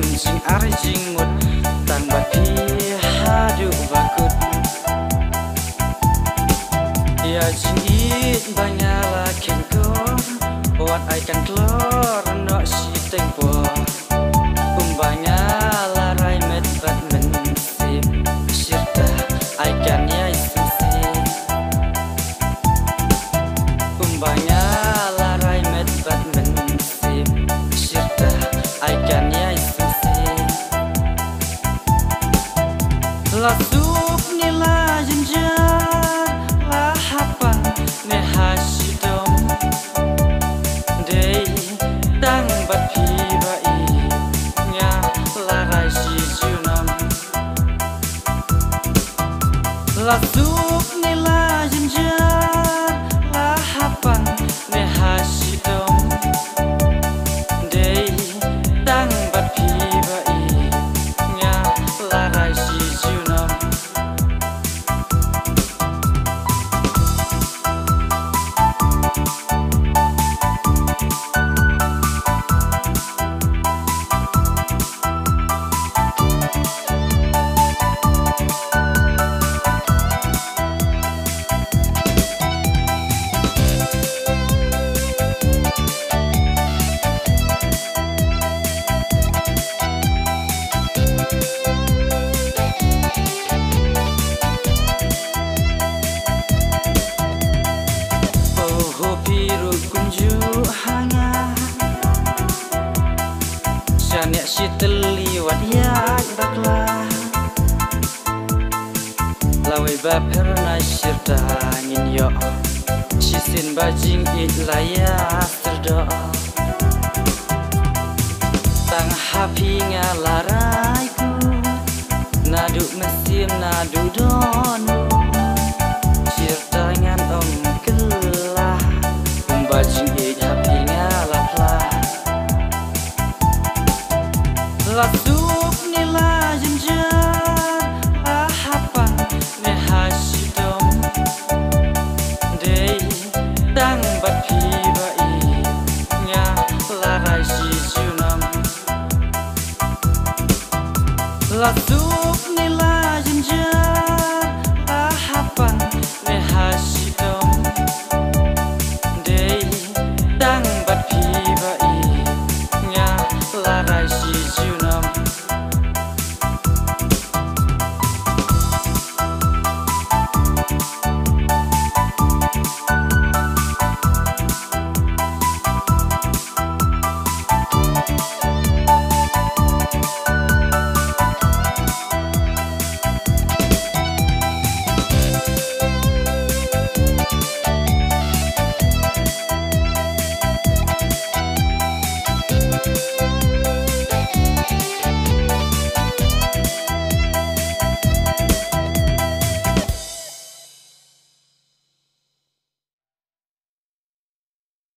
Siam jing arjing mut tang bat pi hadu bakut ya jingit banyala kenko buat ai kan klor no si tempo umbanya larai met bat men sip sirta ai kan ya isi umbanya larai met bat men sip sirta ai kan ya isi la sup ni la jenjar la hapa ne hasidom dei tang bat pi bai nya la rai si junam la sup ni la jenjar la hapa ne hasidom dei tang bat pi bai nya la rai si junam Janek si teliwat yak baklah Lawe baper na sirta angin yo Sisin bajing it layak terdo Tang hapi ngalaraiku Naduk mesin naduk donu Sirta ngan om kelah Bajing it hapi ngalaplah La sup ni la jenjar la hapa ne hasidom dei tang bat pi bai nya la rai si junam La sup